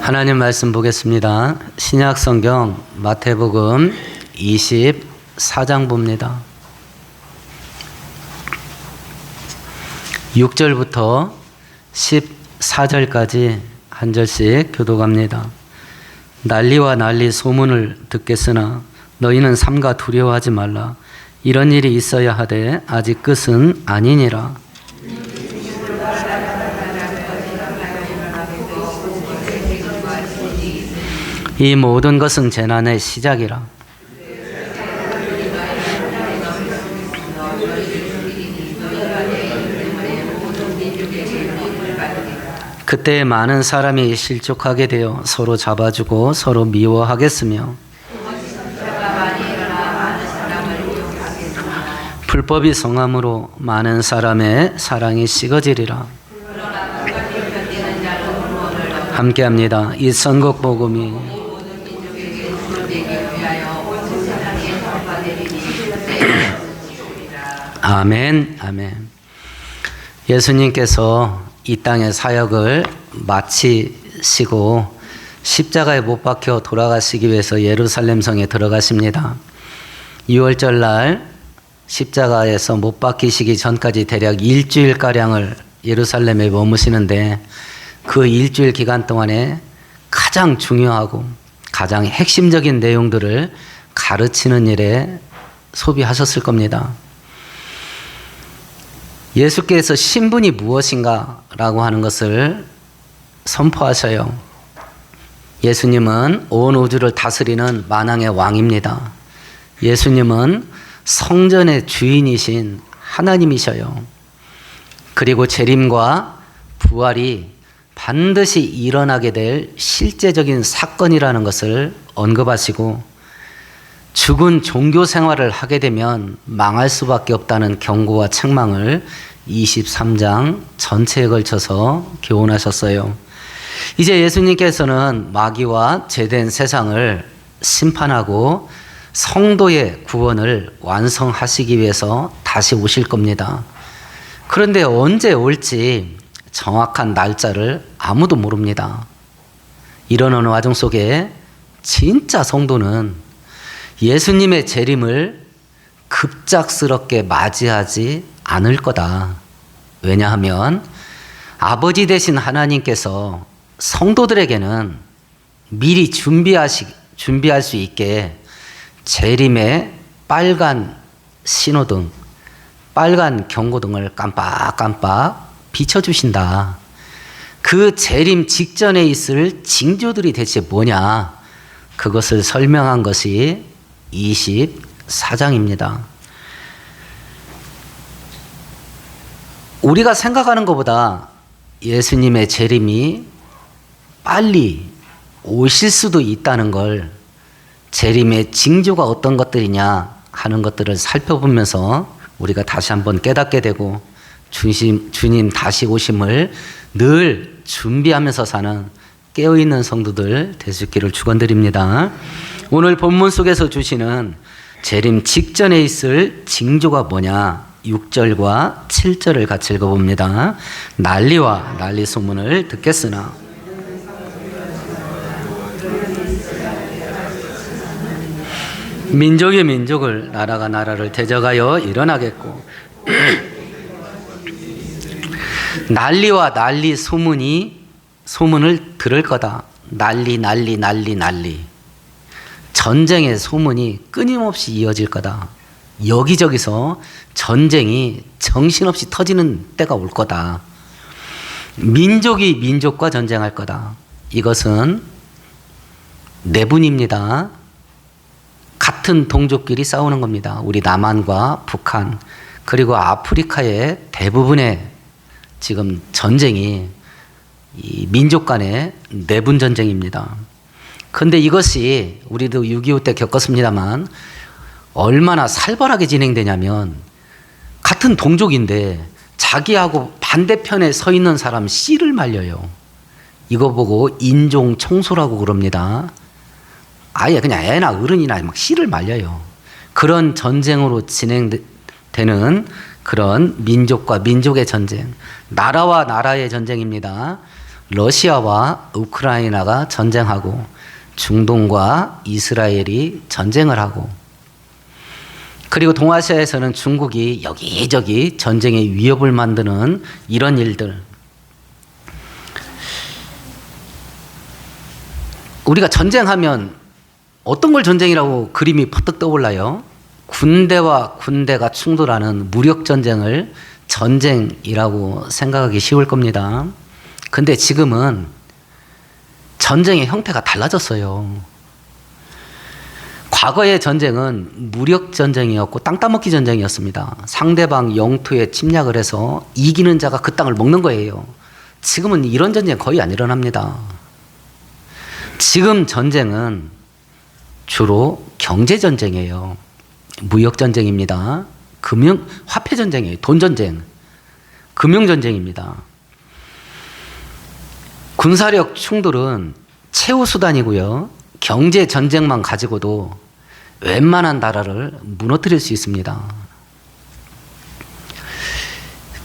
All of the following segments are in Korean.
하나님 말씀 보겠습니다. 신약 성경 마태복음 24장 봅니다. 6절부터 14절까지 한 절씩 교독합니다. 난리와 난리 소문을 듣겠으나 너희는 삼가 두려워하지 말라. 이런 일이 있어야 하되 아직 끝은 아니니라. 이 모든 것은 재난의 시작이라. 그때 많은 사람이 실족하게 되어 서로 잡아주고 서로 미워하겠으며 불법이 성함으로 많은 사람의 사랑이 식어지리라. 함께합니다. 이 선곡 복음이 아멘, 아멘. 예수님께서 이 땅의 사역을 마치시고 십자가에 못 박혀 돌아가시기 위해서 예루살렘 성에 들어가십니다. 6월절 날 십자가에서 못 박히시기 전까지 대략 일주일가량을 예루살렘에 머무시는데 그 일주일 기간 동안에 가장 중요하고 가장 핵심적인 내용들을 가르치는 일에 소비하셨을 겁니다. 예수께서 신분이 무엇인가 라고 하는 것을 선포하셔요. 예수님은 온 우주를 다스리는 만왕의 왕입니다. 예수님은 성전의 주인이신 하나님이셔요. 그리고 재림과 부활이 반드시 일어나게 될 실제적인 사건이라는 것을 언급하시고 죽은 종교 생활을 하게 되면 망할 수밖에 없다는 경고와 책망을 23장 전체에 걸쳐서 교훈하셨어요. 이제 예수님께서는 마귀와 죄된 세상을 심판하고 성도의 구원을 완성하시기 위해서 다시 오실 겁니다. 그런데 언제 올지 정확한 날짜를 아무도 모릅니다. 이런 와중 속에 진짜 성도는 예수님의 재림을 급작스럽게 맞이하지 않을 거다. 왜냐하면 아버지 되신 하나님께서 성도들에게는 미리 준비할 수 있게 재림의 빨간 신호등, 빨간 경고등을 깜빡깜빡 비춰주신다. 그 재림 직전에 있을 징조들이 대체 뭐냐? 그것을 설명한 것이 24장입니다. 우리가 생각하는 것보다 예수님의 재림이 빨리 오실 수도 있다는 걸, 재림의 징조가 어떤 것들이냐 하는 것들을 살펴보면서 우리가 다시 한번 깨닫게 되고 주님 다시 오심을 늘 준비하면서 사는 깨어있는 성도들 되시기를 축원드립니다. 오늘 본문 속에서 주시는 재림 직전에 있을 징조가 뭐냐? 6절과 7절을 같이 읽어봅니다. 난리와 난리 소문을 듣겠으나 민족이 민족을, 나라가 나라를 대적하여 일어나겠고 난리와 난리 소문을 들을 거다. 난리 난리 난리 난리. 전쟁의 소문이 끊임없이 이어질 거다. 여기저기서 전쟁이 정신없이 터지는 때가 올 거다. 민족이 민족과 전쟁할 거다. 이것은 내분입니다. 같은 동족끼리 싸우는 겁니다. 우리 남한과 북한, 그리고 아프리카의 대부분의 지금 전쟁이 이 민족 간의 내분 전쟁입니다. 그런데 이것이 우리도 6.25 때 겪었습니다만 얼마나 살벌하게 진행되냐면, 같은 동족인데 자기하고 반대편에 서 있는 사람 씨를 말려요. 이거 보고 인종 청소라고 그럽니다. 아예 그냥 애나 어른이나 막 씨를 말려요. 그런 전쟁으로 진행되는 그런 민족과 민족의 전쟁, 나라와 나라의 전쟁입니다. 러시아와 우크라이나가 전쟁하고 중동과 이스라엘이 전쟁을 하고, 그리고 동아시아에서는 중국이 여기저기 전쟁의 위협을 만드는 이런 일들. 우리가 전쟁하면 어떤 걸 전쟁이라고 그림이 퍼뜩 떠올라요? 군대와 군대가 충돌하는 무력전쟁을 전쟁이라고 생각하기 쉬울 겁니다. 근데 지금은 전쟁의 형태가 달라졌어요. 과거의 전쟁은 무력전쟁이었고 땅 따먹기 전쟁이었습니다. 상대방 영토에 침략을 해서 이기는 자가 그 땅을 먹는 거예요. 지금은 이런 전쟁 거의 안 일어납니다. 지금 전쟁은 주로 경제전쟁이에요. 무역전쟁입니다. 화폐전쟁이에요. 돈전쟁. 금융전쟁입니다. 군사력 충돌은 최후수단이고요. 경제전쟁만 가지고도 웬만한 나라를 무너뜨릴 수 있습니다.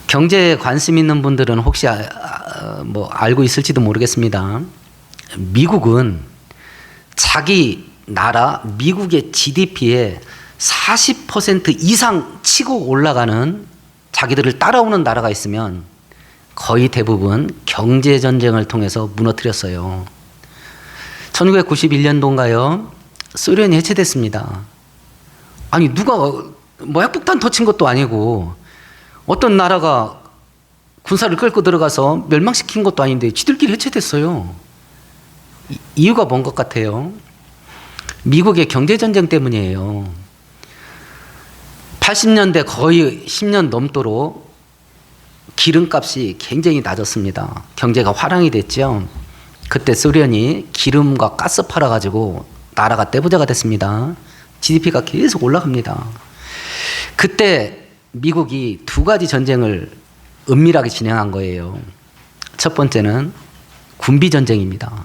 경제에 관심 있는 분들은 혹시 알고 있을지도 모르겠습니다. 미국은 자기 나라 미국의 GDP의 40% 이상 치고 올라가는 자기들을 따라오는 나라가 있으면 거의 대부분 경제전쟁을 통해서 무너뜨렸어요. 1991년도인가요? 소련이 해체됐습니다. 아니 누가 핵폭탄 터친 것도 아니고 어떤 나라가 군사를 끌고 들어가서 멸망시킨 것도 아닌데 지들끼리 해체됐어요. 이유가 뭔 것 같아요? 미국의 경제전쟁 때문이에요. 80년대 거의 10년 넘도록 기름값이 굉장히 낮았습니다. 경제가 화랑이 됐죠. 그때 소련이 기름과 가스 팔아가지고 나라가 떼부자가 됐습니다. GDP가 계속 올라갑니다. 그때 미국이 두 가지 전쟁을 은밀하게 진행한 거예요. 첫 번째는 군비전쟁입니다.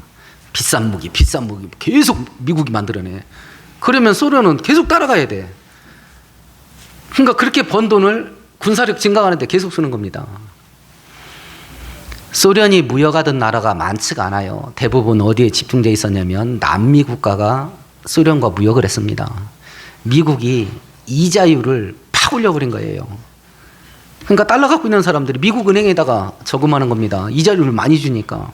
비싼 무기 계속 미국이 만들어내. 그러면 소련은 계속 따라가야 돼. 그러니까 그렇게 번 돈을 군사력 증강하는데 계속 쓰는 겁니다. 소련이 무역하던 나라가 많지가 않아요. 대부분 어디에 집중되어 있었냐면 남미 국가가 소련과 무역을 했습니다. 미국이 이자율을 팍 올려버린 거예요. 그러니까 달러 갖고 있는 사람들이 미국 은행에다가 저금하는 겁니다. 이자율을 많이 주니까.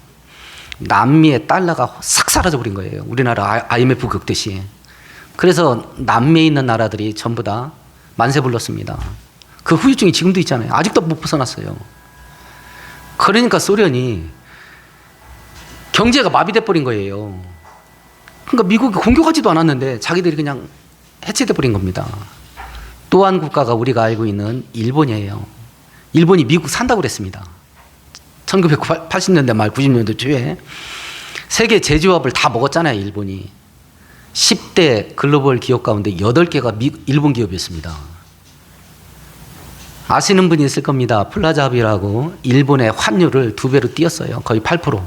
남미의 달러가 싹 사라져버린 거예요. 우리나라 IMF 겪듯이. 그래서 남미에 있는 나라들이 전부 다 만세 불렀습니다. 그 후유증이 지금도 있잖아요. 아직도 못 벗어났어요. 그러니까 소련이 경제가 마비돼 버린 거예요. 그러니까 미국이 공격하지도 않았는데 자기들이 그냥 해체돼 버린 겁니다. 또 한 국가가 우리가 알고 있는 일본이에요. 일본이 미국 산다고 그랬습니다. 1980년대 말 90년대 초에 세계 제조업을 다 먹었잖아요. 일본이. 10대 글로벌 기업 가운데 8개가 일본 기업이었습니다. 아시는 분이 있을 겁니다. 플라자합이라고 일본의 환율을 2배로 띄었어요. 거의 8%.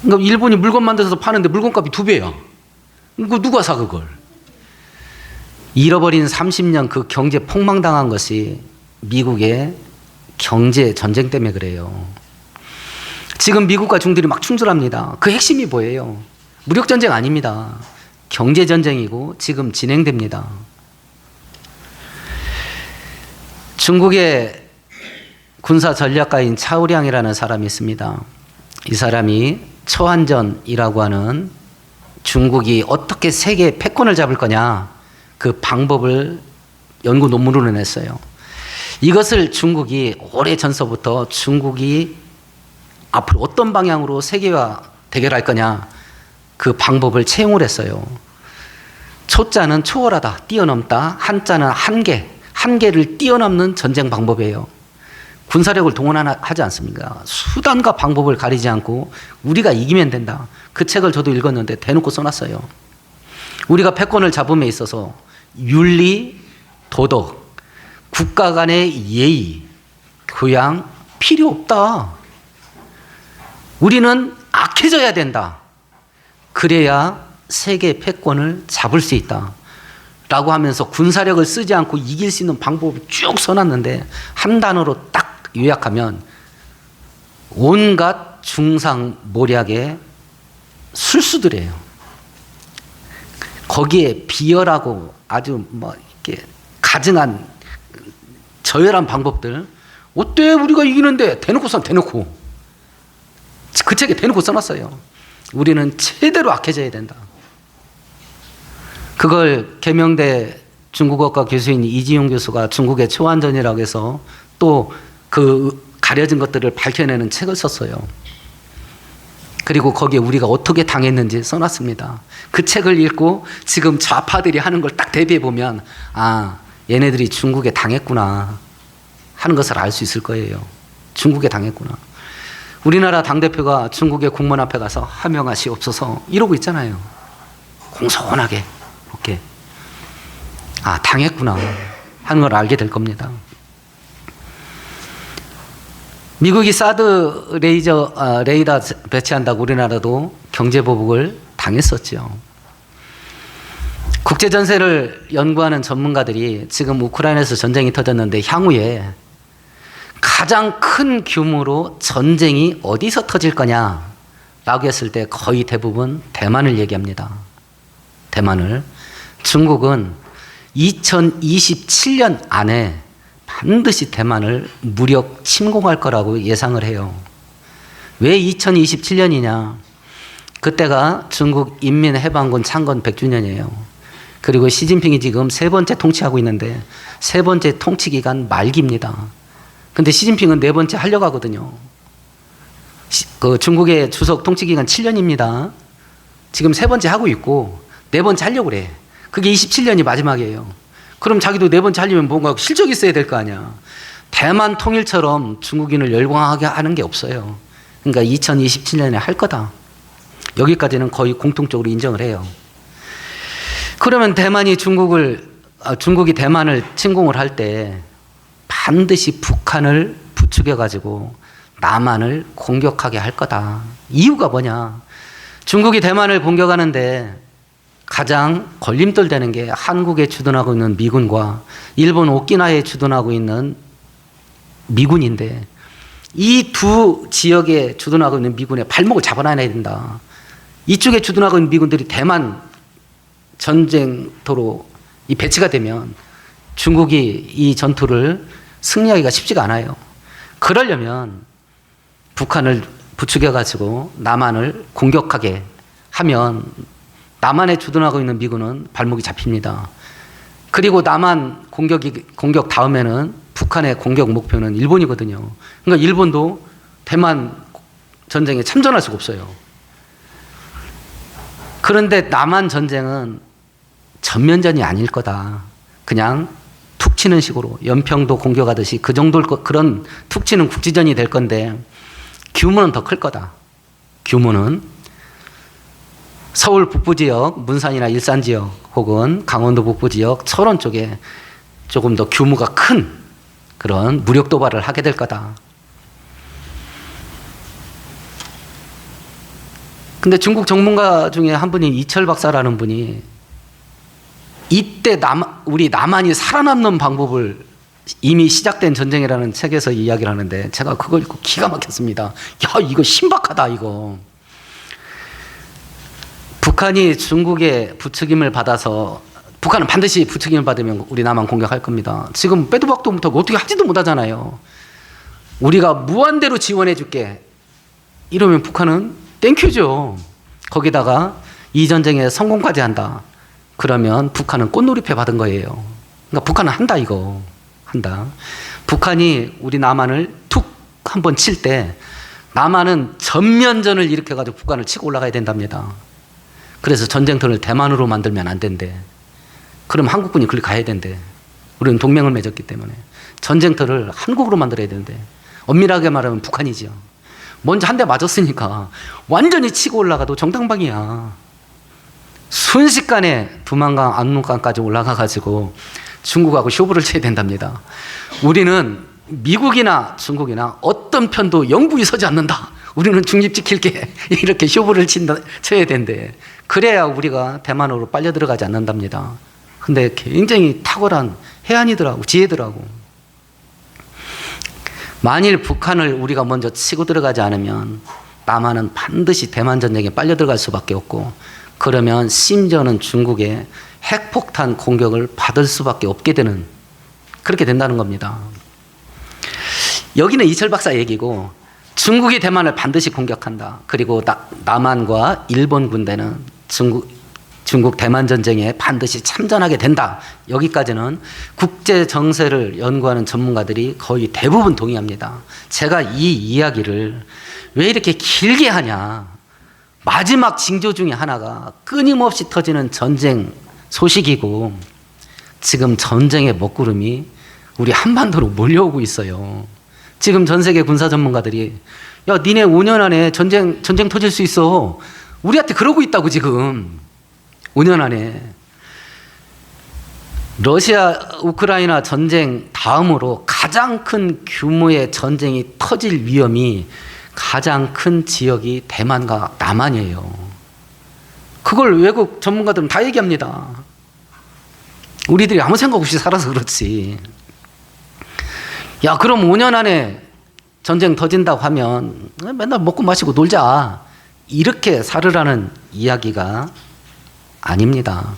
그러니까 일본이 물건 만들어서 파는데 물건값이 2배야. 이거 누가 사 그걸? 잃어버린 30년 그 경제 폭망당한 것이 미국의 경제 전쟁 때문에 그래요. 지금 미국과 중들이 막 충돌합니다. 그 핵심이 뭐예요? 무력 전쟁 아닙니다. 경제 전쟁이고 지금 진행됩니다. 중국의 군사 전략가인 차오량이라는 사람이 있습니다. 이 사람이 초안전이라고 하는 중국이 어떻게 세계 패권을 잡을 거냐 그 방법을 연구 논문으로 냈어요. 이것을 중국이 오래 전서부터 중국이 앞으로 어떤 방향으로 세계와 대결할 거냐 그 방법을 채용을 했어요. 초자는 초월하다, 뛰어넘다, 한자는 한계를 뛰어넘는 전쟁 방법이에요. 군사력을 동원하지 않습니까? 수단과 방법을 가리지 않고 우리가 이기면 된다. 그 책을 저도 읽었는데 대놓고 써놨어요. 우리가 패권을 잡음에 있어서 윤리, 도덕, 국가 간의 예의, 교양 필요 없다. 우리는 악해져야 된다. 그래야 세계 패권을 잡을 수 있다. 라고 하면서 군사력을 쓰지 않고 이길 수 있는 방법을 쭉 써놨는데 한 단어로 딱 요약하면 온갖 중상모략의 술수들이에요. 거기에 비열하고 아주 뭐 이렇게 가증한 저열한 방법들, 어때 우리가 이기는데 대놓고 써, 대놓고. 그 책에 대놓고 써놨어요. 우리는 제대로 악해져야 된다. 그걸 계명대 중국어과 교수인 이지용 교수가 중국의 초완전이라고 해서 또 그 가려진 것들을 밝혀내는 책을 썼어요. 그리고 거기에 우리가 어떻게 당했는지 써놨습니다. 그 책을 읽고 지금 좌파들이 하는 걸 딱 대비해 보면, 아, 얘네들이 중국에 당했구나 하는 것을 알 수 있을 거예요. 중국에 당했구나. 우리나라 당대표가 중국의 공무원 앞에 가서 하명하시옵소서 이러고 있잖아요. 공손하게 이렇게. 아, 당했구나 하는 걸 알게 될 겁니다. 미국이 사드 레이더 배치한다고 우리나라도 경제보복을 당했었죠. 국제전세를 연구하는 전문가들이 지금 우크라이나에서 전쟁이 터졌는데 향후에 가장 큰 규모로 전쟁이 어디서 터질 거냐라고 했을 때 거의 대부분 대만을 얘기합니다. 대만을. 중국은 2027년 안에 반드시 대만을 무력 침공할 거라고 예상을 해요. 왜 2027년이냐? 그때가 중국 인민해방군 창건 100주년이에요. 그리고 시진핑이 지금 세 번째 통치하고 있는데 세 번째 통치 기간 말기입니다. 근데 시진핑은 네 번째 하려고 하거든요. 그 중국의 주석 통치 기간 7년입니다. 지금 세 번째 하고 있고 네 번째 하려고 그래. 그게 27년이 마지막이에요. 그럼 자기도 네 번째 하려면 뭔가 실적이 있어야 될 거 아니야. 대만 통일처럼 중국인을 열광하게 하는 게 없어요. 그러니까 2027년에 할 거다. 여기까지는 거의 공통적으로 인정을 해요. 그러면 중국이 대만을 침공을 할 때 반드시 북한을 부추겨 가지고 남한을 공격하게 할 거다. 이유가 뭐냐? 중국이 대만을 공격하는데 가장 걸림돌 되는 게 한국에 주둔하고 있는 미군과 일본 오키나와에 주둔하고 있는 미군인데, 이 두 지역에 주둔하고 있는 미군의 발목을 잡아놔야 된다. 이쪽에 주둔하고 있는 미군들이 대만 전쟁터로 이 배치가 되면 중국이 이 전투를 승리하기가 쉽지가 않아요. 그러려면 북한을 부추겨 가지고 남한을 공격하게 하면 남한에 주둔하고 있는 미군은 발목이 잡힙니다. 그리고 남한 공격 다음에는 북한의 공격 목표는 일본이거든요. 그러니까 일본도 대만 전쟁에 참전할 수가 없어요. 그런데 남한 전쟁은 전면전이 아닐 거다. 그냥 툭 치는 식으로 연평도 공격하듯이 그 정도일 그런 툭 치는 국지전이 될 건데 규모는 더 클 거다. 규모는 서울 북부 지역, 문산이나 일산 지역 혹은 강원도 북부 지역, 철원 쪽에 조금 더 규모가 큰 그런 무력 도발을 하게 될 거다. 근데 중국 전문가 중에 한 분이 이철 박사라는 분이 이때 우리 남한이 살아남는 방법을 이미 시작된 전쟁이라는 책에서 이야기를 하는데 제가 그걸 읽고 기가 막혔습니다. 야, 이거 신박하다, 이거. 북한이 중국의 부추김을 받아서, 북한은 반드시 부추김을 받으면 우리 남한 공격할 겁니다. 지금 빼도 박도 못하고 어떻게 하지도 못하잖아요. 우리가 무한대로 지원해 줄게 이러면 북한은 땡큐죠. 거기다가 이 전쟁에 성공까지 한다. 그러면 북한은 꽃놀이패 받은 거예요. 그러니까 북한은 한다, 이거. 한다. 북한이 우리 남한을 툭 한번 칠 때 남한은 전면전을 일으켜가지고 북한을 치고 올라가야 된답니다. 그래서 전쟁터를 대만으로 만들면 안 된대. 그럼 한국군이 그리 가야 된대. 우리는 동맹을 맺었기 때문에. 전쟁터를 한국으로 만들어야 되는데. 엄밀하게 말하면 북한이죠. 먼저 한 대 맞았으니까 완전히 치고 올라가도 정당방위야. 순식간에 두만강, 압록강까지 올라가가지고 중국하고 쇼부를 쳐야 된답니다. 우리는 미국이나 중국이나 어떤 편도 영구히 서지 않는다. 우리는 중립 지킬게. 이렇게 쇼부를 쳐야 된대. 그래야 우리가 대만으로 빨려 들어가지 않는답니다. 근데 굉장히 탁월한 해안이더라고, 지혜더라고. 만일 북한을 우리가 먼저 치고 들어가지 않으면 남한은 반드시 대만 전쟁에 빨려 들어갈 수밖에 없고, 그러면 심지어는 중국의 핵폭탄 공격을 받을 수밖에 없게 되는, 그렇게 된다는 겁니다. 여기는 이철 박사 얘기고, 중국이 대만을 반드시 공격한다. 그리고 남한과 일본 군대는 중국 대만 전쟁에 반드시 참전하게 된다. 여기까지는 국제 정세를 연구하는 전문가들이 거의 대부분 동의합니다. 제가 이 이야기를 왜 이렇게 길게 하냐. 마지막 징조 중에 하나가 끊임없이 터지는 전쟁 소식이고, 지금 전쟁의 먹구름이 우리 한반도로 몰려오고 있어요. 지금 전 세계 군사 전문가들이 야, 니네 5년 안에 전쟁 터질 수 있어. 우리한테 그러고 있다고 지금. 5년 안에. 러시아 우크라이나 전쟁 다음으로 가장 큰 규모의 전쟁이 터질 위험이 가장 큰 지역이 대만과 남한이에요. 그걸 외국 전문가들은 다 얘기합니다. 우리들이 아무 생각 없이 살아서 그렇지. 야, 그럼 5년 안에 전쟁 터진다고 하면 맨날 먹고 마시고 놀자. 이렇게 살으라는 이야기가 아닙니다.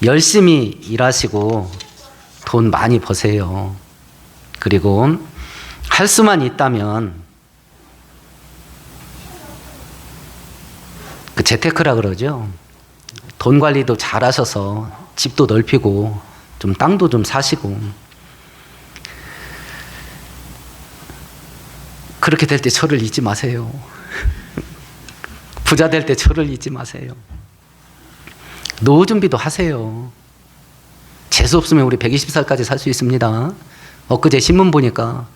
열심히 일하시고 돈 많이 버세요. 그리고 할 수만 있다면 그 재테크라 그러죠. 돈 관리도 잘 하셔서 집도 넓히고 좀 땅도 좀 사시고, 그렇게 될 때 저를 잊지 마세요. 부자 될 때 저를 잊지 마세요. 노후 준비도 하세요. 재수 없으면 우리 120살까지 살 수 있습니다. 엊그제 신문 보니까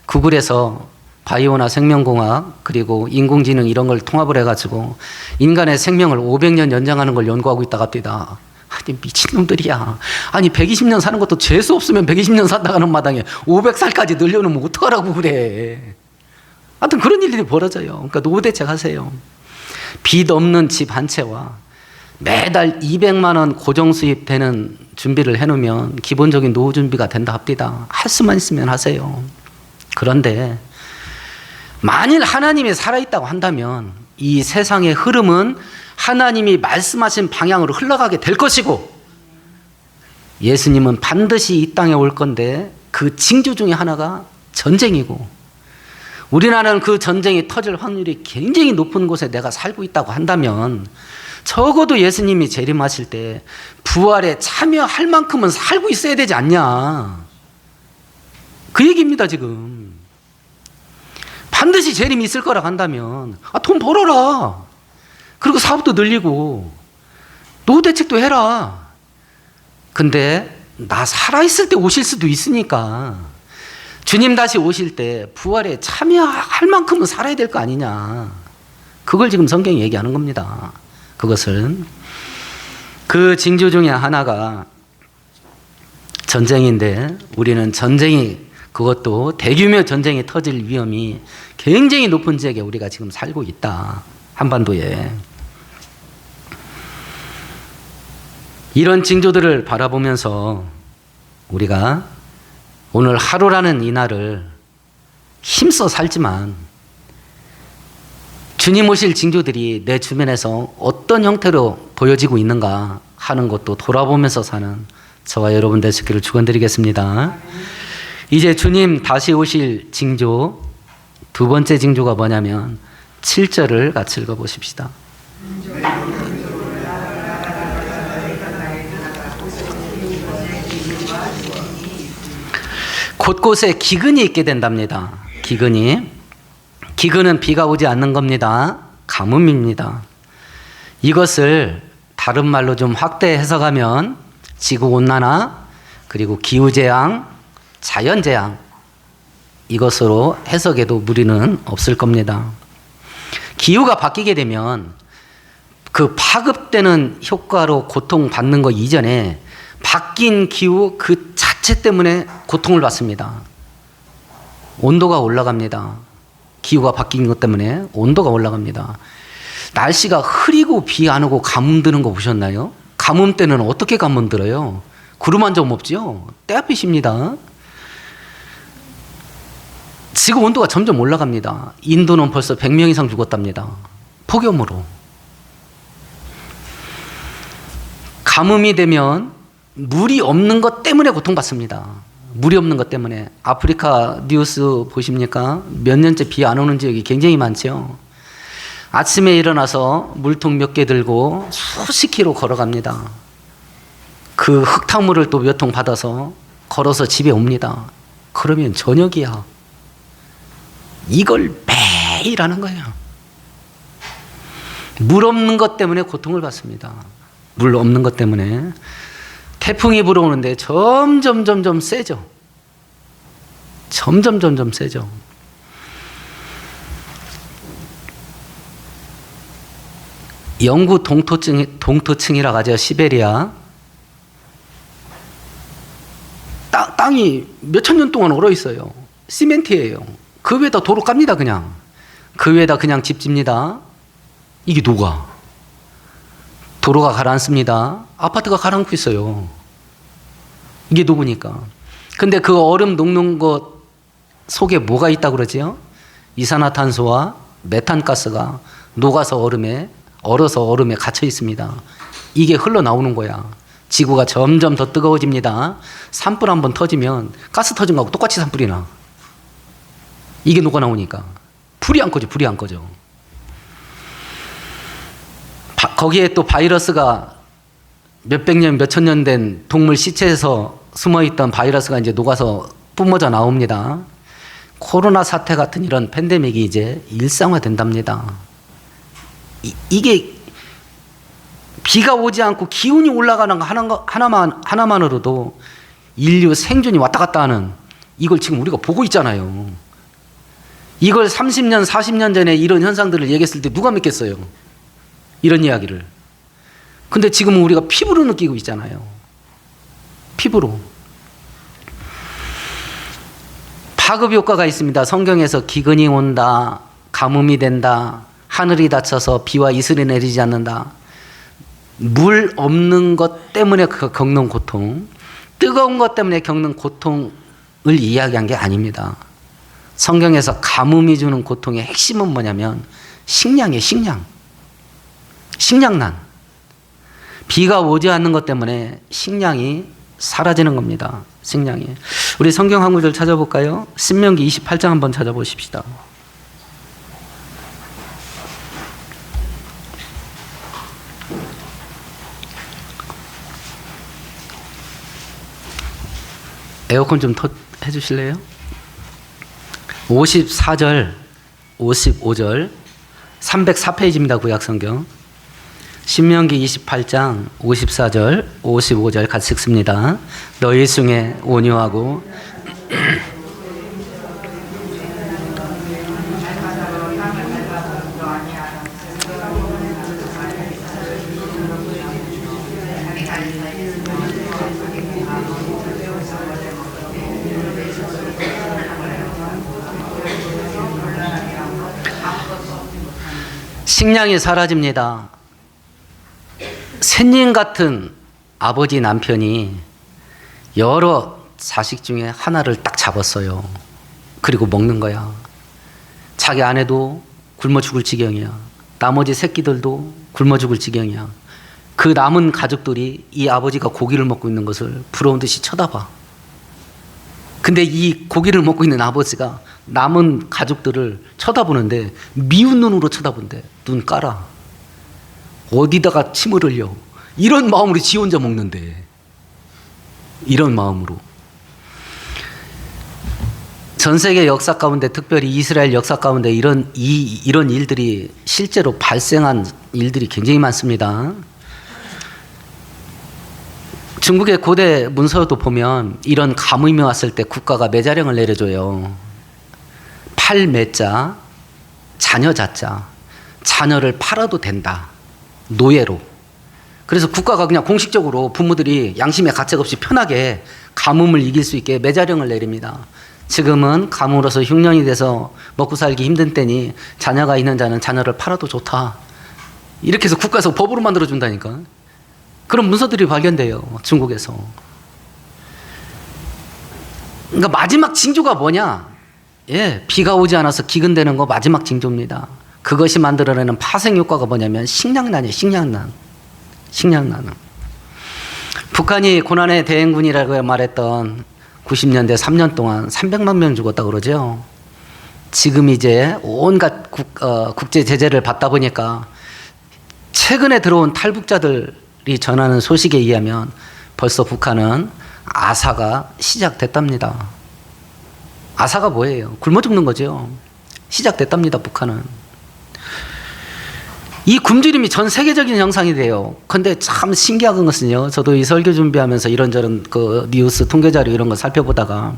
구글에서 바이오나 생명공학 그리고 인공지능 이런 걸 통합을 해가지고 인간의 생명을 500년 연장하는 걸 연구하고 있다 갑니다. 아니 미친놈들이야. 아니 120년 사는 것도 재수 없으면 120년 산다가는 마당에 500살까지 늘려놓으면 어떡하라고 그래. 하여튼 그런 일들이 벌어져요. 그러니까 노후 대책하세요. 빚 없는 집 한 채와 매달 200만 원 고정 수입되는 준비를 해놓으면 기본적인 노후 준비가 된다 합니다. 할 수만 있으면 하세요. 그런데 만일 하나님이 살아있다고 한다면 이 세상의 흐름은 하나님이 말씀하신 방향으로 흘러가게 될 것이고, 예수님은 반드시 이 땅에 올 건데 그 징조 중에 하나가 전쟁이고, 우리나라는 그 전쟁이 터질 확률이 굉장히 높은 곳에 내가 살고 있다고 한다면 적어도 예수님이 재림하실 때 부활에 참여할 만큼은 살고 있어야 되지 않냐. 그 얘기입니다 지금. 반드시 재림이 있을 거라고 한다면 돈 벌어라. 그리고 사업도 늘리고 노후 대책도 해라. 근데 나 살아있을 때 오실 수도 있으니까 주님 다시 오실 때 부활에 참여할 만큼은 살아야 될 거 아니냐. 그걸 지금 성경이 얘기하는 겁니다. 그것은 그 징조 중에 하나가 전쟁인데, 우리는 전쟁이, 그것도 대규모 전쟁이 터질 위험이 굉장히 높은 지역에 우리가 지금 살고 있다. 한반도에. 이런 징조들을 바라보면서 우리가 오늘 하루라는 이 날을 힘써 살지만 주님 오실 징조들이 내 주변에서 어떤 형태로 보여지고 있는가 하는 것도 돌아보면서 사는 저와 여러분 되시기를 축원드리겠습니다. 이제 주님 다시 오실 징조, 두 번째 징조가 뭐냐면 7절을 같이 읽어보십시다. 곳곳에 기근이 있게 된답니다. 기근은 비가 오지 않는 겁니다. 가뭄입니다. 이것을 다른 말로 좀 확대 해석하면 지구온난화, 그리고 기후재앙, 자연재앙, 이것으로 해석해도 무리는 없을 겁니다. 기후가 바뀌게 되면 그 파급되는 효과로 고통받는 것 이전에 바뀐 기후 그 자체 때문에 고통을 받습니다. 온도가 올라갑니다. 기후가 바뀐 것 때문에 온도가 올라갑니다. 날씨가 흐리고 비 안 오고 가뭄 드는 거 보셨나요? 가뭄 때는 어떻게 가뭄 들어요? 구름 한 점 없지요? 때 앞이십니다. 지구 온도가 점점 올라갑니다. 인도는 벌써 100명 이상 죽었답니다. 폭염으로. 가뭄이 되면 물이 없는 것 때문에 고통받습니다. 물이 없는 것 때문에. 아프리카 뉴스 보십니까? 몇 년째 비 안 오는 지역이 굉장히 많죠. 아침에 일어나서 물통 몇 개 들고 수십 킬로 걸어갑니다. 그 흙탕물을 또 몇 통 받아서 걸어서 집에 옵니다. 그러면 저녁이야. 이걸 매일 하는 거예요. 물 없는 것 때문에 고통을 받습니다. 물 없는 것 때문에. 태풍이 불어오는데 점점 세죠. 점점 세죠. 영구 동토층이라고 하죠. 시베리아. 땅이 몇천 년 동안 얼어 있어요. 시멘트예요. 그 위에다 도로 깝니다, 그냥. 그 위에다 그냥 집 집니다. 이게 녹아. 도로가 가라앉습니다. 아파트가 가라앉고 있어요. 이게 녹으니까. 근데 그 얼음 녹는 것 속에 뭐가 있다고 그러지요? 이산화탄소와 메탄가스가 녹아서 얼어서 얼음에 갇혀 있습니다. 이게 흘러나오는 거야. 지구가 점점 더 뜨거워집니다. 산불 한번 터지면 가스 터진 거하고 똑같이 산불이 나. 이게 녹아나오니까. 불이 안 꺼져. 거기에 또 바이러스가 몇백 년, 몇천 년 된 동물 시체에서 숨어있던 바이러스가 이제 녹아서 뿜어져 나옵니다. 코로나 사태 같은 이런 팬데믹이 이제 일상화된답니다. 이게 비가 오지 않고 기온이 올라가는 거 하나만으로도 인류 생존이 왔다 갔다 하는 이걸 지금 우리가 보고 있잖아요. 이걸 30년, 40년 전에 이런 현상들을 얘기했을 때 누가 믿겠어요? 이런 이야기를. 근데 지금은 우리가 피부로 느끼고 있잖아요. 피부로. 파급 효과가 있습니다. 성경에서 기근이 온다, 가뭄이 된다, 하늘이 닫혀서 비와 이슬이 내리지 않는다. 물 없는 것 때문에 겪는 고통, 뜨거운 것 때문에 겪는 고통을 이야기한 게 아닙니다. 성경에서 가뭄이 주는 고통의 핵심은 뭐냐면 식량이에요. 식량난. 비가 오지 않는 것 때문에 식량이 사라지는 겁니다. 식량이. 우리 성경 한 구절 찾아볼까요? 신명기 28장 한번 찾아보십시다. 에어컨 좀 해주실래요? 54절, 55절, 304페이지입니다. 구약성경. 신명기 28장 54절, 55절 같이 읽습니다. 너희 중에 온유하고 식량이 사라집니다. 샌님 같은 아버지 남편이 여러 자식 중에 하나를 딱 잡았어요. 그리고 먹는 거야. 자기 아내도 굶어 죽을 지경이야. 나머지 새끼들도 굶어 죽을 지경이야. 그 남은 가족들이 이 아버지가 고기를 먹고 있는 것을 부러운 듯이 쳐다봐. 근데 이 고기를 먹고 있는 아버지가 남은 가족들을 쳐다보는데 미운 눈으로 쳐다본대. 눈 깔아. 어디다가 침을 흘려. 이런 마음으로 지 혼자 먹는데. 이런 마음으로. 전 세계 역사 가운데, 특별히 이스라엘 역사 가운데 이런 일들이 실제로 발생한 일들이 굉장히 많습니다. 중국의 고대 문서도 보면 이런 가뭄이 왔을 때 국가가 매자령을 내려줘요. 팔매자, 자녀자자. 자녀를 팔아도 된다. 노예로. 그래서 국가가 그냥 공식적으로 부모들이 양심의 가책 없이 편하게 가뭄을 이길 수 있게 매자령을 내립니다. 지금은 가뭄으로서 흉년이 돼서 먹고 살기 힘든 때니 자녀가 있는 자는 자녀를 팔아도 좋다. 이렇게 해서 국가에서 법으로 만들어준다니까. 그런 문서들이 발견돼요. 중국에서. 그러니까 마지막 징조가 뭐냐? 예, 비가 오지 않아서 기근되는 거 마지막 징조입니다. 그것이 만들어내는 파생 효과가 뭐냐면 식량난이에요. 식량난. 북한이 고난의 대행군이라고 말했던 90년대 3년 동안 300만 명 죽었다고 그러죠. 지금 이제 온갖 국제 제재를 받다 보니까 최근에 들어온 탈북자들이 전하는 소식에 의하면 벌써 북한은 아사가 시작됐답니다. 아사가 뭐예요? 굶어 죽는 거죠. 시작됐답니다, 북한은. 이 굶주림이 전 세계적인 현상이 돼요. 근데 참 신기한 것은요, 저도 이 설교 준비하면서 이런저런 그 뉴스 통계자료 이런 거 살펴보다가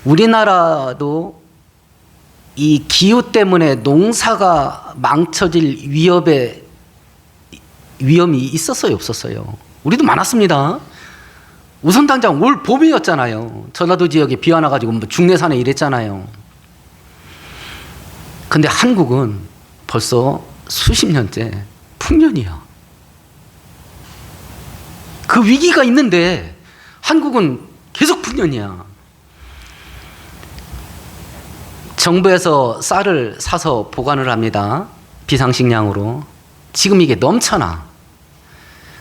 우리나라도 이 기후 때문에 농사가 망쳐질 위험이 있었어요, 없었어요? 우리도 많았습니다. 우선 당장 올 봄이었잖아요. 전라도 지역에 비 하나 가지고 중내산에 이랬잖아요. 근데 한국은 벌써 수십 년째 풍년이야. 그 위기가 있는데 한국은 계속 풍년이야. 정부에서 쌀을 사서 보관을 합니다. 비상식량으로. 지금 이게 넘쳐나.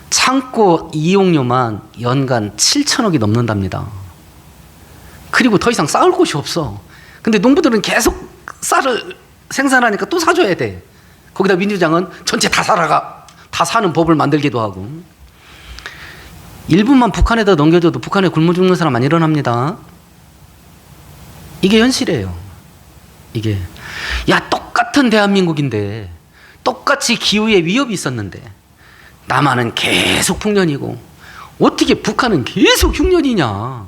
창고 이용료만 연간 7천억이 넘는답니다. 그리고 더 이상 쌓을 곳이 없어. 근데 농부들은 계속 쌀을 생산하니까 또 사줘야 돼. 거기다 민주당은 전체 다 사라가, 다 사는 법을 만들기도 하고. 일부만 북한에다 넘겨줘도 북한에 굶어 죽는 사람 안 일어납니다. 이게 현실이에요. 이게. 야, 똑같은 대한민국인데 똑같이 기후에 위협이 있었는데 남한은 계속 풍년이고 어떻게 북한은 계속 흉년이냐.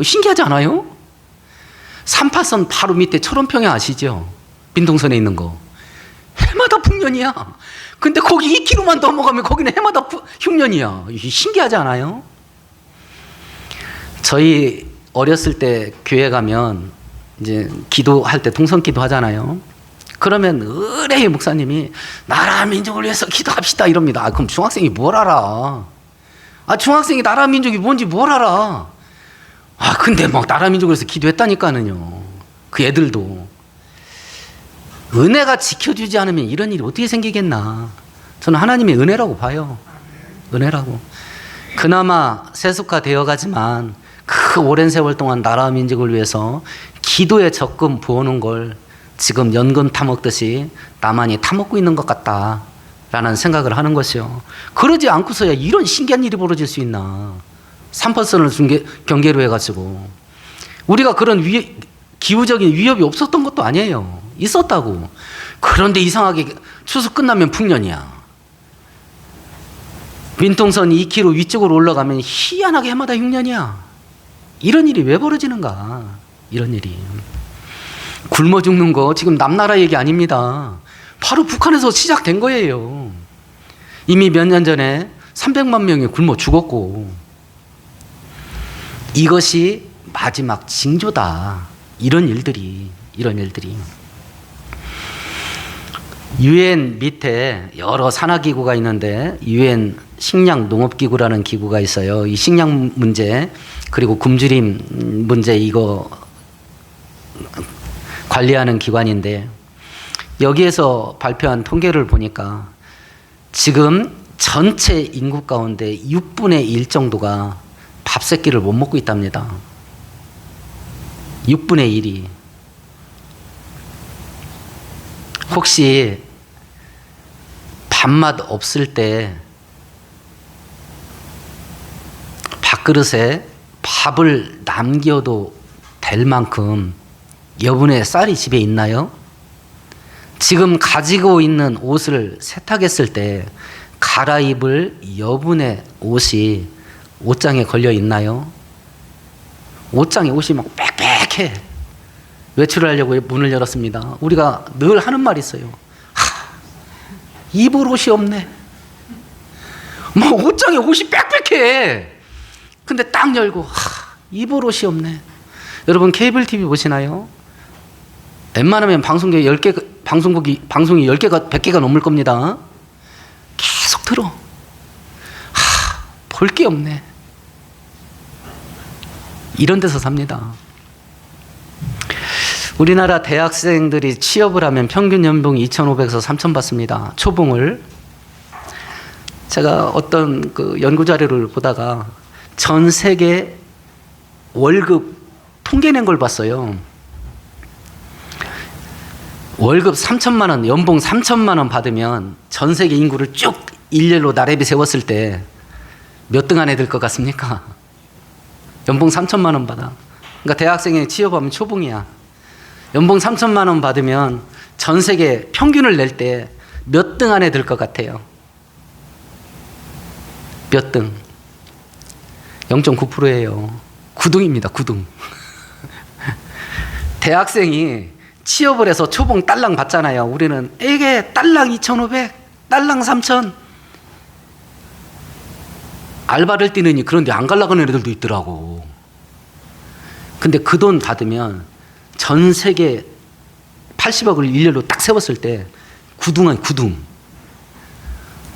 신기하지 않아요? 38선 바로 밑에 철원평야 아시죠? 빈동선에 있는 거. 해마다 풍년이야. 근데 거기 2km만 넘어가면 거기는 해마다 흉년이야. 신기하지 않아요? 저희 어렸을 때 교회 가면 이제 기도할 때 통성기도 하잖아요. 그러면 의뢰의 목사님이 나라 민족을 위해서 기도합시다 이럽니다. 그럼 중학생이 뭘 알아? 중학생이 나라 민족이 뭔지 뭘 알아? 근데 막 나라 민족을 위해서 기도했다니까는요. 그 애들도. 은혜가 지켜주지 않으면 이런 일이 어떻게 생기겠나. 저는 하나님의 은혜라고 봐요. 은혜라고. 그나마 세속화되어 가지만 그 오랜 세월 동안 나라 민족을 위해서 기도에 적금 부어놓은 걸 지금 연금 타먹듯이 나만이 타먹고 있는 것 같다라는 생각을 하는 것이요. 그러지 않고서야 이런 신기한 일이 벌어질 수 있나. 3%를 경계로 해가지고. 우리가 그런 기후적인 위협이 없었던 것도 아니에요. 있었다고. 그런데 이상하게 추수 끝나면 풍년이야. 민통선 2km 위쪽으로 올라가면 희한하게 해마다 흉년이야. 이런 일이 왜 벌어지는가. 이런 일이. 굶어 죽는 거 지금 남나라 얘기 아닙니다. 바로 북한에서 시작된 거예요. 이미 몇 년 전에 300만 명이 굶어 죽었고 이것이 마지막 징조다. 이런 일들이. 유엔 밑에 여러 산하기구가 있는데 유엔 식량농업기구라는 기구가 있어요. 이 식량 문제 그리고 굶주림 문제 이거 관리하는 기관인데 여기에서 발표한 통계를 보니까 지금 전체 인구 가운데 6분의 1 정도가 밥 세 끼를 못 먹고 있답니다. 6분의 1이. 혹시 밥맛 없을 때 밥그릇에 밥을 남겨도 될 만큼 여분의 쌀이 집에 있나요? 지금 가지고 있는 옷을 세탁했을 때 갈아입을 여분의 옷이 옷장에 걸려 있나요? 옷장에 옷이 막 빽빽해. 외출을 하려고 문을 열었습니다. 우리가 늘 하는 말이 있어요. 입을 옷이 없네. 뭐 옷장에 옷이 빽빽해. 근데 딱 열고 입을 옷이 없네. 여러분 케이블 TV 보시나요? 웬만하면 방송이 10개가 100개가 넘을 겁니다. 계속 들어. 볼 게 없네. 이런 데서 삽니다. 우리나라 대학생들이 취업을 하면 평균 연봉이 2,500에서 3,000 받습니다. 초봉을. 제가 어떤 그 연구 자료를 보다가 전 세계 월급 통계 낸 걸 봤어요. 월급 3천만 원, 연봉 3천만 원 받으면 전 세계 인구를 쭉 일렬로 나래비 세웠을 때 몇 등 안에 들 것 같습니까? 연봉 3천만 원 받아. 그러니까 대학생이 취업하면 초봉이야. 연봉 3천만 원 받으면 전 세계 평균을 낼 때 몇 등 안에 들 것 같아요? 몇 등? 0.9%예요. 9등입니다. 9등. 대학생이 취업을 해서 초봉 딸랑 받잖아요. 우리는 이게 딸랑 2,500, 딸랑 3,000. 알바를 뛰느니 그런데 안 가려고 하는 애들도 있더라고. 근데 그 돈 받으면 전 세계 80억을 일렬로 딱 세웠을 때 9등은 9등.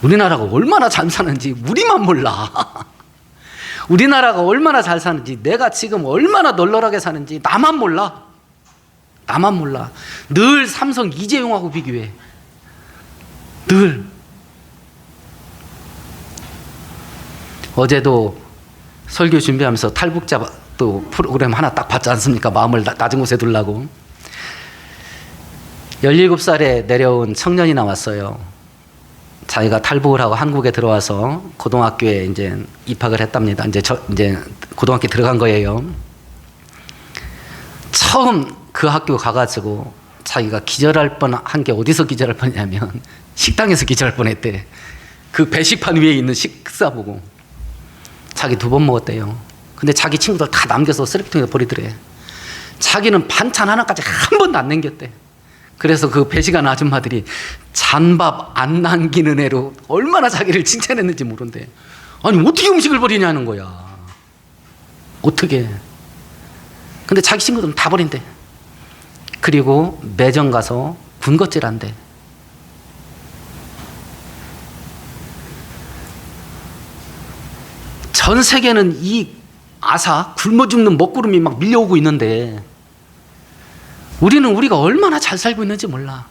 우리나라가 얼마나 잘 사는지 우리만 몰라. 우리나라가 얼마나 잘 사는지, 내가 지금 얼마나 널널하게 사는지 나만 몰라. 나만 몰라. 늘 삼성 이재용하고 비교해. 늘. 어제도 설교 준비하면서 탈북자 또 프로그램 하나 딱 봤지 않습니까? 마음을 낮은 곳에 두려고. 17살에 내려온 청년이 나왔어요. 자기가 탈북을 하고 한국에 들어와서 고등학교에 이제 입학을 했답니다. 이제 고등학교 들어간 거예요. 처음 그 학교 가가지고 자기가 기절할 뻔한 게 어디서 기절할 뻔했냐면 식당에서 기절할 뻔했대. 그 배식판 위에 있는 식사 보고. 자기 2번 먹었대요. 근데 자기 친구들 다 남겨서 쓰레기통에 버리더래. 자기는 반찬 하나까지 한 번도 안 남겼대. 그래서 그 배식하는 아줌마들이 잔밥 안 남기는 애로 얼마나 자기를 칭찬했는지 모른대. 아니 어떻게 음식을 버리냐는 거야. 어떻게. 근데 자기 친구들은 다 버린대. 그리고 매점 가서 군것질한대. 전 세계는 이 아사, 굶어 죽는 먹구름이 막 밀려오고 있는데 우리는 우리가 얼마나 잘 살고 있는지 몰라.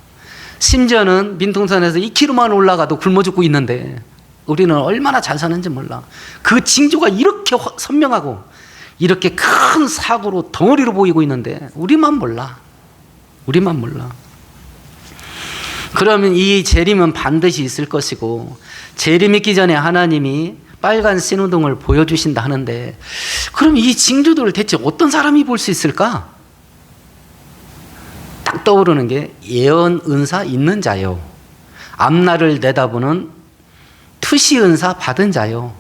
심지어는 민통선에서 2km만 올라가도 굶어 죽고 있는데 우리는 얼마나 잘 사는지 몰라. 그 징조가 이렇게 선명하고 이렇게 큰 사고로 덩어리로 보이고 있는데 우리만 몰라. 우리만 몰라. 그러면 이 재림은 반드시 있을 것이고, 재림 있기 전에 하나님이 빨간 신호등을 보여주신다 하는데, 그럼 이 징조들을 대체 어떤 사람이 볼 수 있을까? 딱 떠오르는 게 예언 은사 있는 자요, 앞날을 내다보는 투시 은사 받은 자요,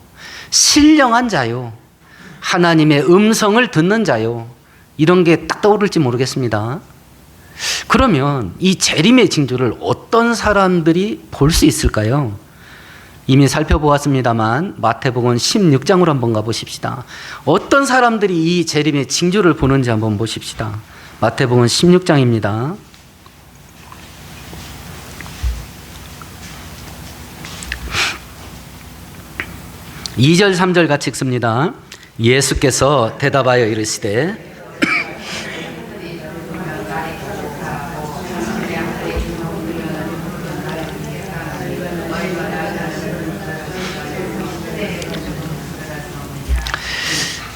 신령한 자요, 하나님의 음성을 듣는 자요. 이런 게 딱 떠오를지 모르겠습니다. 그러면 이 재림의 징조를 어떤 사람들이 볼 수 있을까요? 이미 살펴보았습니다만 마태복음 16장으로 한번 가보십시다. 어떤 사람들이 이 재림의 징조를 보는지 한번 보십시다. 마태복음 16장입니다. 2절 3절 같이 읽습니다. 예수께서 대답하여 이르시되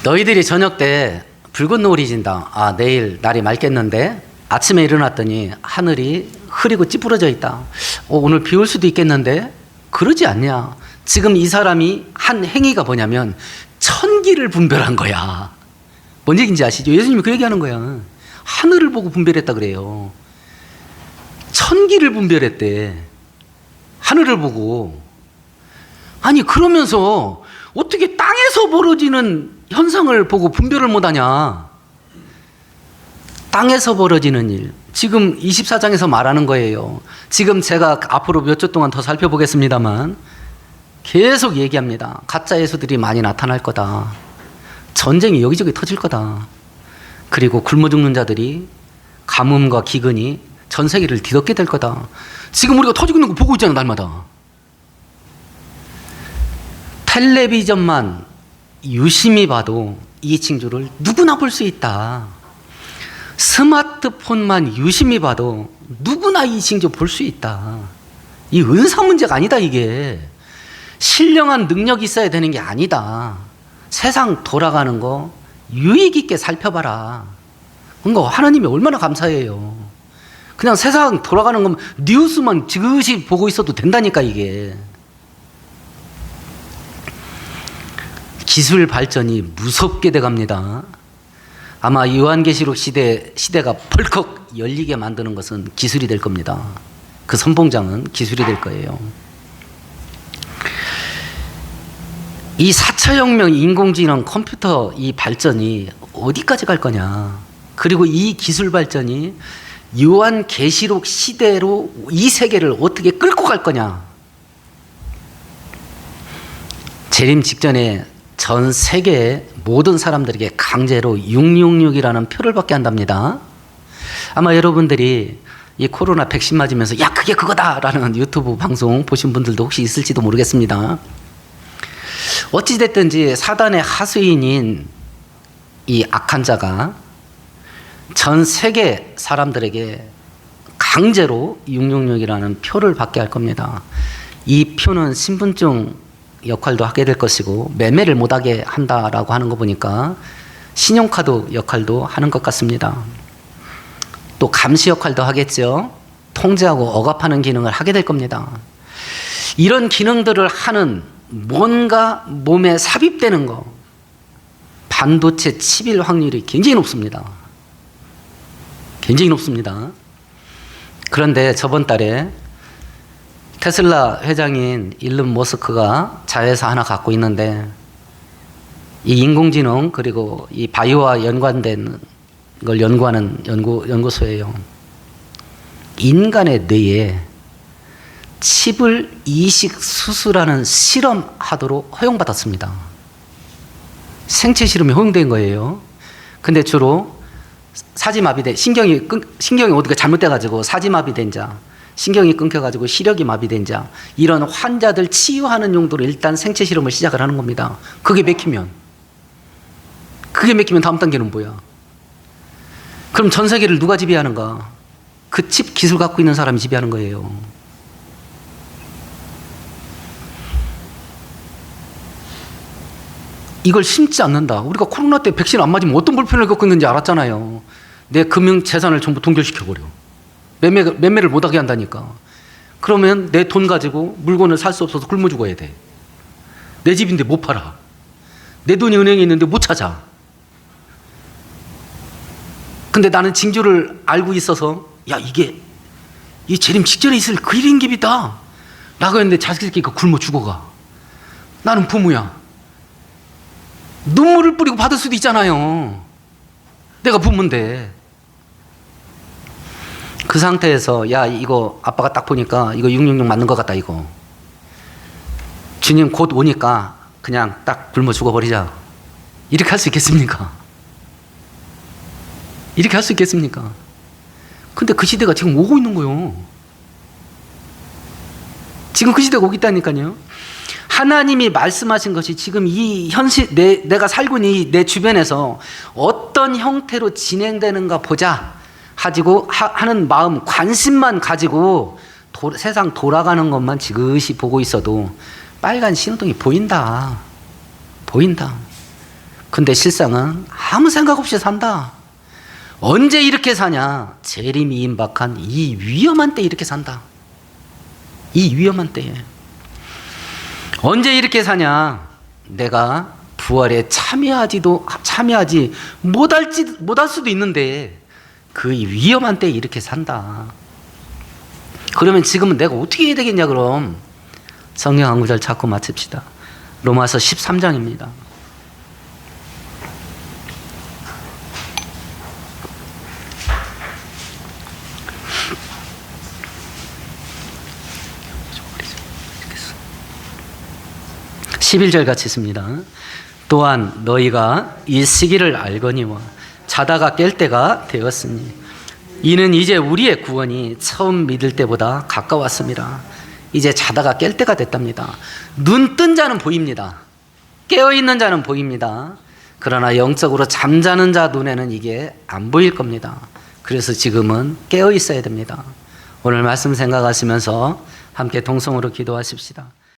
너희들이 저녁 때 붉은 노을이 진다. 아, 내일 날이 맑겠는데? 아침에 일어났더니 하늘이 흐리고 찌푸러져 있다. 오늘 비 올 수도 있겠는데? 그러지 않냐? 지금 이 사람이 한 행위가 뭐냐면 천기를 분별한 거야. 뭔 얘기인지 아시죠? 예수님이 그 얘기하는 거야. 하늘을 보고 분별했다 그래요. 천기를 분별했대. 하늘을 보고. 아니, 그러면서 어떻게 땅에서 벌어지는 현상을 보고 분별을 못하냐? 땅에서 벌어지는 일. 지금 24장에서 말하는 거예요. 지금 제가 앞으로 몇 주 동안 더 살펴보겠습니다만 계속 얘기합니다. 가짜 예수들이 많이 나타날 거다. 전쟁이 여기저기 터질 거다. 그리고 굶어 죽는 자들이 가뭄과 기근이 전 세계를 뒤덮게 될 거다. 지금 우리가 터지고 있는 거 보고 있잖아, 날마다. 텔레비전만 유심히 봐도 이 징조를 누구나 볼 수 있다. 스마트폰만 유심히 봐도 누구나 이 징조 볼 수 있다. 이 은사 문제가 아니다. 이게 신령한 능력이 있어야 되는 게 아니다. 세상 돌아가는 거 유익 있게 살펴봐라. 그러니까 하나님이 얼마나 감사해요. 그냥 세상 돌아가는 건 뉴스만 지그시 보고 있어도 된다니까. 이게 기술 발전이 무섭게 돼갑니다. 아마 요한계시록 시대가 벌컥 열리게 만드는 것은 기술이 될 겁니다. 그 선봉장은 기술이 될 거예요. 이 4차 혁명, 인공지능, 컴퓨터 이 발전이 어디까지 갈 거냐. 그리고 이 기술 발전이 요한계시록 시대로 이 세계를 어떻게 끌고 갈 거냐. 재림 직전에 전 세계의 모든 사람들에게 강제로 666이라는 표를 받게 한답니다. 아마 여러분들이 이 코로나 백신 맞으면서 야 그게 그거다라는 유튜브 방송 보신 분들도 혹시 있을지도 모르겠습니다. 어찌됐든지 사단의 하수인인 이 악한 자가 전 세계 사람들에게 강제로 666이라는 표를 받게 할 겁니다. 이 표는 신분증 역할도 하게 될 것이고 매매를 못하게 한다라고 하는 거 보니까 신용카드 역할도 하는 것 같습니다. 또 감시 역할도 하겠죠. 통제하고 억압하는 기능을 하게 될 겁니다. 이런 기능들을 하는 뭔가 몸에 삽입되는 거, 반도체 칩일 확률이 굉장히 높습니다. 굉장히 높습니다. 그런데 저번 달에 테슬라 회장인 일론 머스크가 자회사 하나 갖고 있는데 이 인공지능 그리고 이 바이오와 연관된 걸 연구하는 연구소예요. 인간의 뇌에 칩을 이식 수술하는 실험하도록 허용받았습니다. 생체 실험이 허용된 거예요. 근데 주로 사지마비된 신경이 어떻게 잘못돼가지고 사지마비된 자, 신경이 끊겨가지고 시력이 마비된 자, 이런 환자들 치유하는 용도로 일단 생체 실험을 시작을 하는 겁니다. 그게 맥히면 다음 단계는 뭐야? 그럼 전 세계를 누가 지배하는가? 그 칩 기술 갖고 있는 사람이 지배하는 거예요. 이걸 심지 않는다. 우리가 코로나 때 백신 안 맞으면 어떤 불편을 겪고 있는지 알았잖아요. 내 금융 재산을 전부 동결시켜버려. 매매를 못하게 한다니까. 그러면 내 돈 가지고 물건을 살 수 없어서 굶어 죽어야 돼. 내 집인데 못 팔아. 내 돈이 은행에 있는데 못 찾아. 근데 나는 징조를 알고 있어서 야 이게 이 재림 직전에 있을 그 일인깁이다 라고 했는데 자식끼리가 굶어 죽어가. 나는 부모야. 눈물을 뿌리고 받을 수도 있잖아요. 내가 부모인데. 그 상태에서 야 이거 아빠가 딱 보니까 이거 666 맞는 것 같다 이거. 주님 곧 오니까 그냥 딱 굶어 죽어버리자. 이렇게 할 수 있겠습니까? 이렇게 할 수 있겠습니까? 근데 그 시대가 지금 오고 있는 거예요. 지금 그 시대가 오고 있다니까요. 하나님이 말씀하신 것이 지금 이 현실 내가 살고 있는 이 내 주변에서 어떤 형태로 진행되는가 보자 하는 마음, 관심만 가지고 세상 돌아가는 것만 지그시 보고 있어도 빨간 신호등이 보인다. 근데 실상은 아무 생각 없이 산다. 언제 이렇게 사냐? 재림이 임박한 이 위험한 때 이렇게 산다. 이 위험한 때에. 언제 이렇게 사냐? 내가 부활에 참여하지 못할 수도 있는데 그 위험한 때에 이렇게 산다. 그러면 지금은 내가 어떻게 해야 되겠냐 그럼? 성경 한 구절 찾고 마칩시다. 로마서 13장입니다. (11절) 같이 있습니다. 또한 너희가 이 시기를 알거니와 자다가 깰 때가 되었으니 이는 이제 우리의 구원이 처음 믿을 때보다 가까웠습니다. 이제 자다가 깰 때가 됐답니다. 눈 뜬 자는 보입니다. 깨어있는 자는 보입니다. 그러나 영적으로 잠자는 자 눈에는 이게 안 보일 겁니다. 그래서 지금은 깨어 있어야 됩니다. 오늘 말씀 생각하시면서 함께 동성으로 기도하십시다.